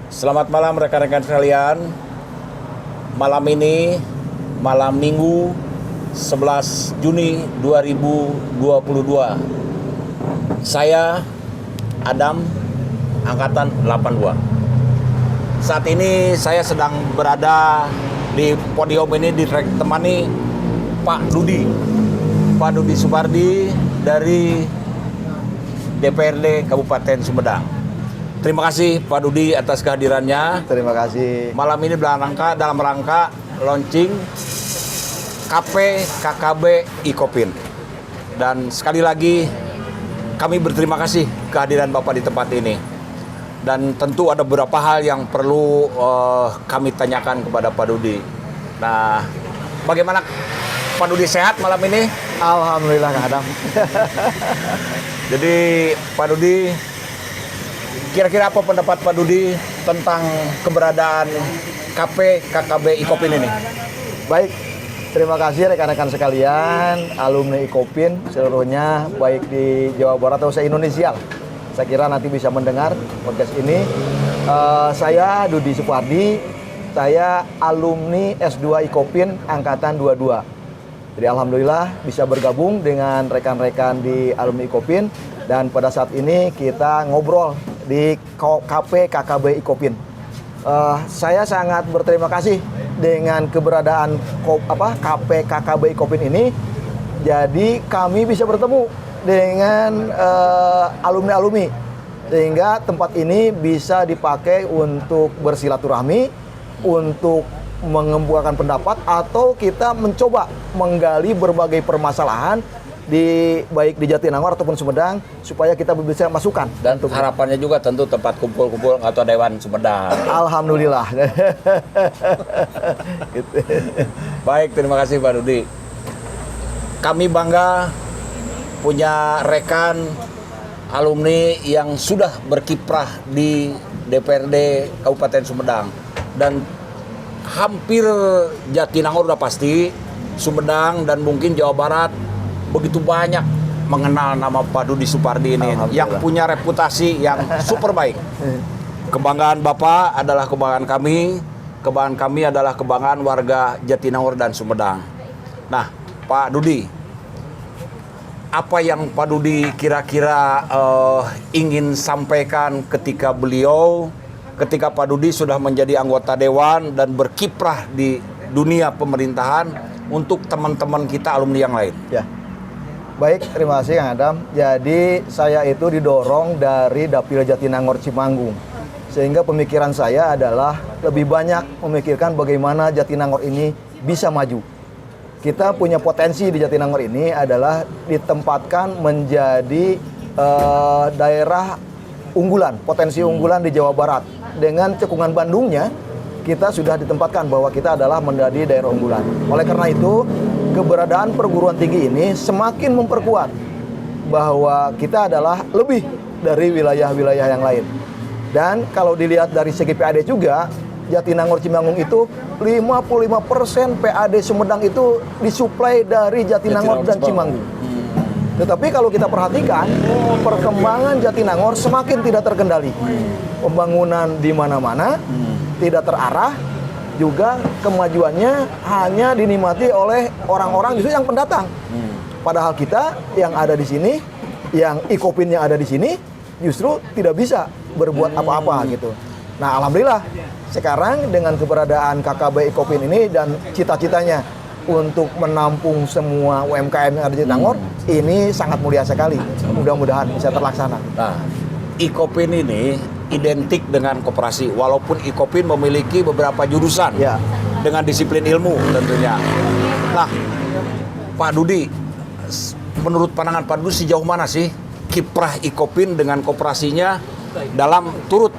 Selamat malam rekan-rekan sekalian. Malam ini, malam Minggu 11 Juni 2022. Saya Adam, angkatan 82. Saat ini saya sedang berada di podium ini ditemani Pak Dudi Supardi dari DPRD Kabupaten Sumedang. Terima kasih Pak Dudi atas kehadirannya. Terima kasih. Malam ini dalam rangka launching KP KKB Ikopin. Dan sekali lagi kami berterima kasih kehadiran Bapak di tempat ini. Dan tentu ada beberapa hal yang perlu kami tanyakan kepada Pak Dudi. Nah, bagaimana Pak Dudi, sehat malam ini? Alhamdulillah Kang Adam. Jadi Pak Dudi, kira-kira apa pendapat Pak Dudi tentang keberadaan KP KKB Ikopin ini? Baik, terima kasih rekan-rekan sekalian, alumni Ikopin seluruhnya, baik di Jawa Barat atau se-Indonesia. Saya kira nanti bisa mendengar podcast ini. Saya Dudi Supardi, saya alumni S2 Ikopin angkatan 22. Jadi alhamdulillah bisa bergabung dengan rekan-rekan di alumni Ikopin, dan pada saat ini kita ngobrol di KP KKB Ikopin. Saya sangat berterima kasih dengan keberadaan KP KKB Ikopin ini. Jadi kami bisa bertemu dengan alumni-alumni, sehingga tempat ini bisa dipakai untuk bersilaturahmi, untuk mengemukakan pendapat, atau kita mencoba menggali berbagai permasalahan baik di Jatinangor ataupun Sumedang, supaya kita bisa masukan. Dan harapannya juga tentu tempat kumpul-kumpul atau Dewan Sumedang. Alhamdulillah. Gitu. Baik, terima kasih Pak Dudi. Kami bangga punya rekan alumni yang sudah berkiprah di DPRD Kabupaten Sumedang. Dan hampir Jatinangor udah pasti, Sumedang dan mungkin Jawa Barat begitu banyak mengenal nama Pak Dudi Supardi ini yang punya reputasi yang super baik. Kebanggaan Bapak adalah kebanggaan kami adalah kebanggaan warga Jatinangor dan Sumedang. Nah, Pak Dudi, apa yang Pak Dudi kira-kira ingin sampaikan ketika Pak Dudi sudah menjadi anggota dewan dan berkiprah di dunia pemerintahan untuk teman-teman kita alumni yang lain? Ya. Baik, terima kasih Kang Adam. Jadi saya itu didorong dari Dapil Jatinangor Cimanggung. Sehingga pemikiran saya adalah lebih banyak memikirkan bagaimana Jatinangor ini bisa maju. Kita punya potensi di Jatinangor ini adalah ditempatkan menjadi daerah unggulan, potensi unggulan di Jawa Barat. Dengan cekungan Bandungnya, kita sudah ditempatkan bahwa kita adalah menjadi daerah unggulan. Oleh karena itu, keberadaan perguruan tinggi ini semakin memperkuat bahwa kita adalah lebih dari wilayah-wilayah yang lain. Dan kalau dilihat dari segi PAD juga, Jatinangor Cimanggung itu 55% PAD Sumedang itu disuplai dari Jatinangor dan Cimanggung. Tetapi kalau kita perhatikan, perkembangan Jatinangor semakin tidak terkendali. Pembangunan di mana-mana tidak terarah, juga kemajuannya hanya dinikmati oleh orang-orang justru yang pendatang. Padahal kita yang ada di sini, yang Ikopin yang ada di sini, justru tidak bisa berbuat apa-apa gitu. Nah, alhamdulillah sekarang dengan keberadaan KKB Ikopin ini dan cita-citanya untuk menampung semua UMKM yang ada di Jatinangor, ini sangat mulia sekali. Mudah-mudahan bisa terlaksana. Nah, Ikopin ini identik dengan koperasi, walaupun Ikopin memiliki beberapa jurusan dengan disiplin ilmu tentunya. Nah, Pak Dudi, menurut pandangan Pak Dudi sejauh mana sih kiprah Ikopin dengan koperasinya dalam turut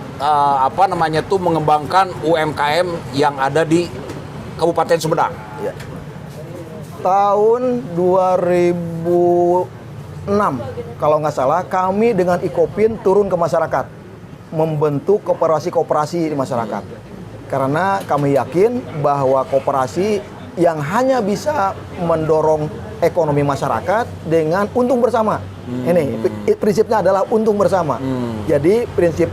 mengembangkan UMKM yang ada di Kabupaten Sumedang? Ya. Tahun 2006 kalau nggak salah, kami dengan Ikopin turun ke masyarakat membentuk koperasi-koperasi di masyarakat, karena kami yakin bahwa koperasi yang hanya bisa mendorong ekonomi masyarakat dengan untung bersama. Ini prinsipnya adalah untung bersama. Jadi prinsip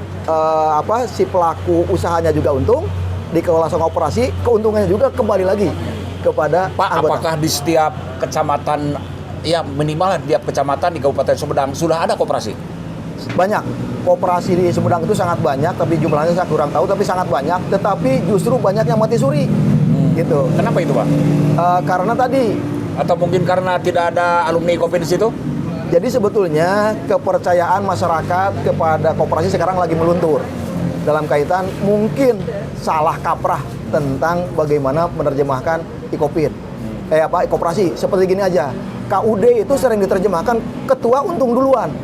si pelaku usahanya juga untung, dikelola sama operasi, keuntungannya juga kembali lagi kepada Pak, anggota. apakah di setiap kecamatan, ya minimal di setiap kecamatan di Kabupaten Sumedang sudah ada koperasi? Banyak. Koperasi di Sumedang itu sangat banyak, tapi jumlahnya saya kurang tahu, tapi sangat banyak. Tetapi justru banyak yang mati suri. Gitu. Kenapa itu, Pak? Karena tadi, Atau mungkin karena tidak ada alumni Kopi di situ? jadi sebetulnya kepercayaan masyarakat kepada koperasi sekarang lagi meluntur. Dalam kaitan mungkin salah kaprah tentang bagaimana menerjemahkan Ikopin. Koperasi. Seperti gini aja. KUD itu sering diterjemahkan ketua untung duluan.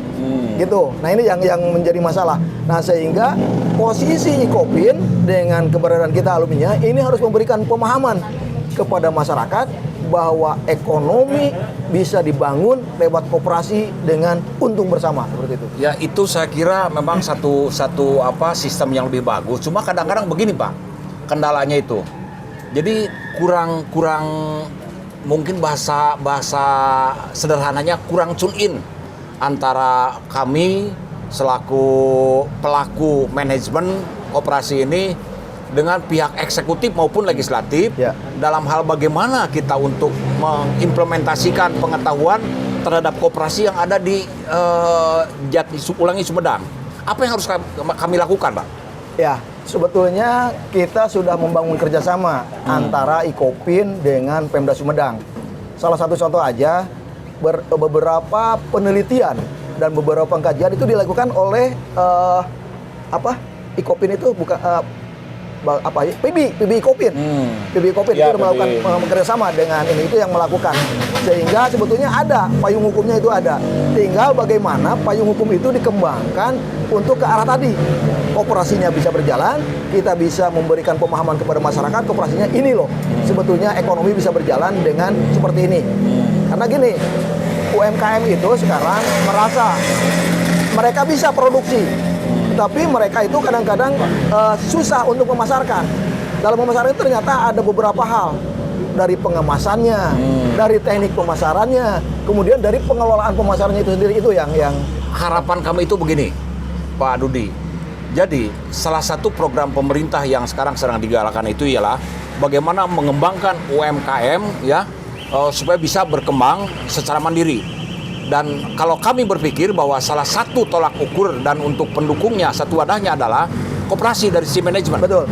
Gitu. Nah, ini yang menjadi masalah. Nah, sehingga posisi Ikopin dengan keberadaan kita alumninya ini harus memberikan pemahaman kepada masyarakat bahwa ekonomi bisa dibangun lewat koperasi dengan untung bersama, seperti itu. Ya, itu saya kira memang satu sistem yang lebih bagus. Cuma kadang-kadang begini, Pak. Kendalanya itu. Jadi kurang mungkin bahasa sederhananya kurang tune in antara kami selaku pelaku manajemen koperasi ini dengan pihak eksekutif maupun legislatif Ya. dalam hal bagaimana kita untuk mengimplementasikan pengetahuan terhadap koperasi yang ada di Sumedang. Apa yang harus kami lakukan, Pak? Ya, sebetulnya kita sudah membangun kerjasama antara Ikopin dengan Pemda Sumedang. Salah satu contoh aja, beberapa penelitian dan beberapa pengkajian itu dilakukan oleh Ikopin itu bukan PB Ikopin. PB Ikopin Ya, itu melakukan PB. kerjasama dengan ini, itu yang melakukan. Sehingga sebetulnya ada payung hukumnya, itu ada. Tinggal bagaimana payung hukum itu dikembangkan untuk ke arah tadi. Koperasinya bisa berjalan, kita bisa memberikan pemahaman kepada masyarakat, koperasinya ini loh. Sebetulnya ekonomi bisa berjalan dengan seperti ini. Karena gini, UMKM itu sekarang merasa mereka bisa produksi, tapi mereka itu kadang-kadang susah untuk memasarkan. Dalam memasarkan itu ternyata ada beberapa hal. Dari pengemasannya, dari teknik pemasarannya, kemudian dari pengelolaan pemasarannya itu sendiri, itu yang Harapan kami itu begini, Pak Dudi. Jadi, salah satu program pemerintah yang sekarang sedang digalakan itu ialah bagaimana mengembangkan UMKM ya supaya bisa berkembang secara mandiri. Dan kalau kami berpikir bahwa salah satu tolak ukur dan untuk pendukungnya satu wadahnya adalah koperasi dari si manajemen. betul.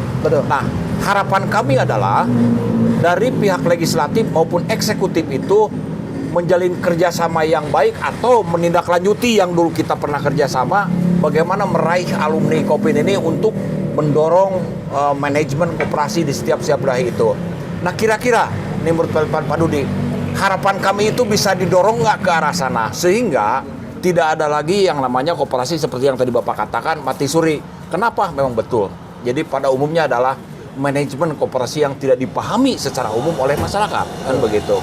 Nah, harapan kami adalah dari pihak legislatif maupun eksekutif itu menjalin kerjasama yang baik atau menindaklanjuti yang dulu kita pernah kerjasama, bagaimana meraih alumni Kopin ini untuk mendorong manajemen koperasi di setiap wilayah itu. Nah, kira-kira ini menurut Pak Dudi, harapan kami itu bisa didorong nggak ke arah sana sehingga tidak ada lagi yang namanya koperasi seperti yang tadi Bapak katakan mati suri. Kenapa? Memang betul. Jadi pada umumnya adalah manajemen koperasi yang tidak dipahami secara umum oleh masyarakat, kan begitu.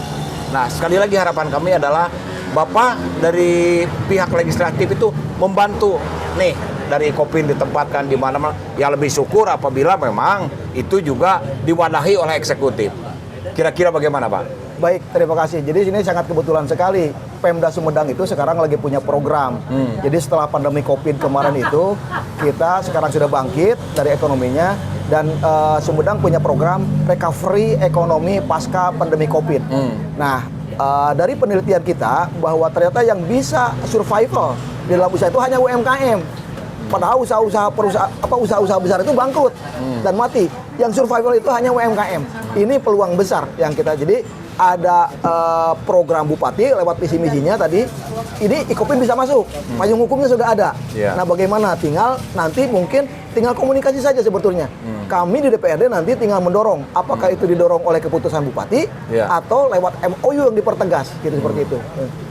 Nah, sekali lagi harapan kami adalah Bapak dari pihak legislatif itu membantu nih dari Kopin ditempatkan di mana-mana. Ya lebih syukur apabila memang itu juga diwadahi oleh eksekutif. Kira-kira bagaimana, Pak? Baik, terima kasih. Jadi ini sangat kebetulan sekali. Pemda Sumedang itu sekarang lagi punya program. Jadi setelah pandemi Covid kemarin itu, kita sekarang sudah bangkit dari ekonominya. Dan Sumedang punya program recovery ekonomi pasca pandemi Covid. Nah, dari penelitian kita bahwa ternyata yang bisa survival di dalam usaha itu hanya UMKM. Padahal usaha-usaha besar itu bangkrut dan mati. Yang survival itu hanya UMKM. Ini peluang besar yang kita, jadi ada program Bupati lewat visi misinya tadi. Ini Ikopin bisa masuk. Payung hukumnya sudah ada. Yeah. Nah, bagaimana? Tinggal komunikasi saja sebetulnya. Kami di DPRD nanti tinggal mendorong. Apakah itu didorong oleh keputusan Bupati atau lewat MOU yang dipertegas, gitu seperti itu.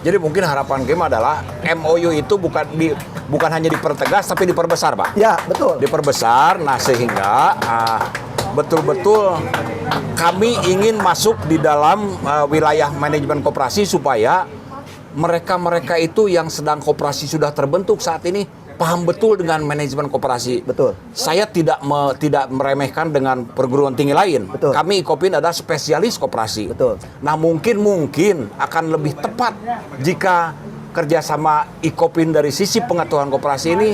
Jadi mungkin harapan kami adalah MOU itu bukan hanya dipertegas tapi diperbesar, Pak. Ya, betul. Diperbesar, nah sehingga betul-betul kami ingin masuk di dalam wilayah manajemen koperasi supaya mereka-mereka itu yang sedang koperasi sudah terbentuk saat ini paham betul dengan manajemen koperasi. Betul. Saya tidak meremehkan dengan perguruan tinggi lain. Betul. Kami Ikopin adalah spesialis koperasi. Betul. Nah, mungkin akan lebih tepat jika kerjasama Ikopin dari sisi pengetahuan koperasi ini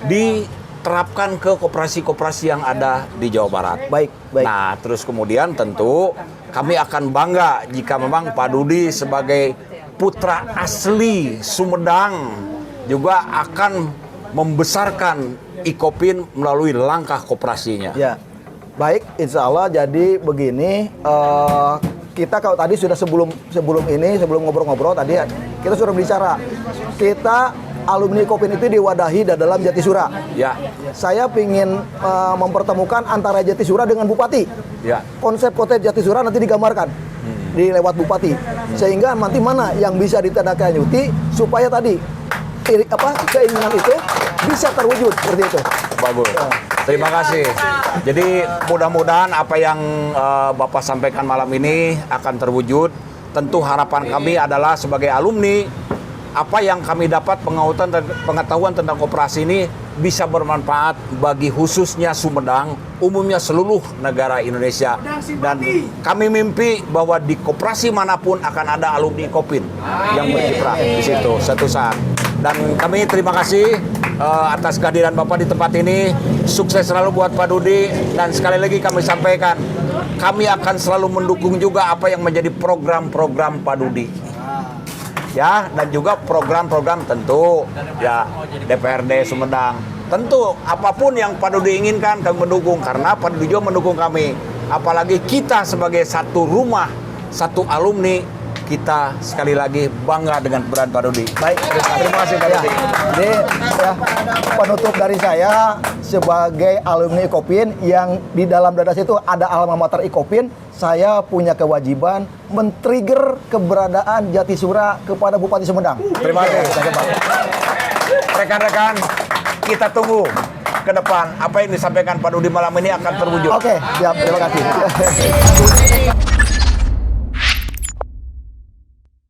diterapkan ke koperasi-koperasi yang ada di Jawa Barat. Baik. Nah, terus kemudian tentu kami akan bangga jika memang Pak Dudi sebagai putra asli Sumedang juga akan membesarkan Ikopin melalui langkah koperasinya. Ya, baik, insya Allah. Jadi begini, kita kalau tadi sudah sebelum ngobrol-ngobrol tadi kita sudah bicara, kita alumni Ikopin itu diwadahi dalam Jatisura. Ya, Saya ingin mempertemukan antara Jatisura dengan Bupati. ya. Konsep Jatisura nanti digambarkan di lewat Bupati, sehingga nanti mana yang bisa ditindaklanjuti supaya tadi keinginan itu bisa terwujud seperti itu. Bagus. Terima kasih. Jadi mudah-mudahan apa yang Bapak sampaikan malam ini akan terwujud. Tentu harapan kami adalah sebagai alumni, apa yang kami dapat pengetahuan tentang koperasi ini bisa bermanfaat bagi khususnya Sumedang, umumnya seluruh negara Indonesia. Dan kami mimpi bahwa di koperasi manapun akan ada alumni Ikopin yang berkiprah di situ suatu saat. Dan kami terima kasih atas kehadiran Bapak di tempat ini. Sukses selalu buat Pak Dudi. Dan sekali lagi kami sampaikan, kami akan selalu mendukung juga apa yang menjadi program-program Pak Dudi. Ya, dan juga program-program tentu ya DPRD Sumedang. Tentu apapun yang Pak Dudi inginkan kami mendukung, karena Pak Dudi juga mendukung kami. Apalagi kita sebagai satu rumah, satu alumni, kita sekali lagi bangga dengan peran Pak Dudi. Baik, Terima kasih Pak Dudi. Jadi ya, penutup dari saya sebagai alumni Ikopin yang di dalam dada situ ada alma mater Ikopin, saya punya kewajiban men-trigger keberadaan Jatisura kepada Bupati Sumedang. Terima kasih. Rekan-rekan, kita tunggu ke depan apa yang disampaikan Pak Dudi malam ini akan terwujud. Oke, siap. Terima kasih.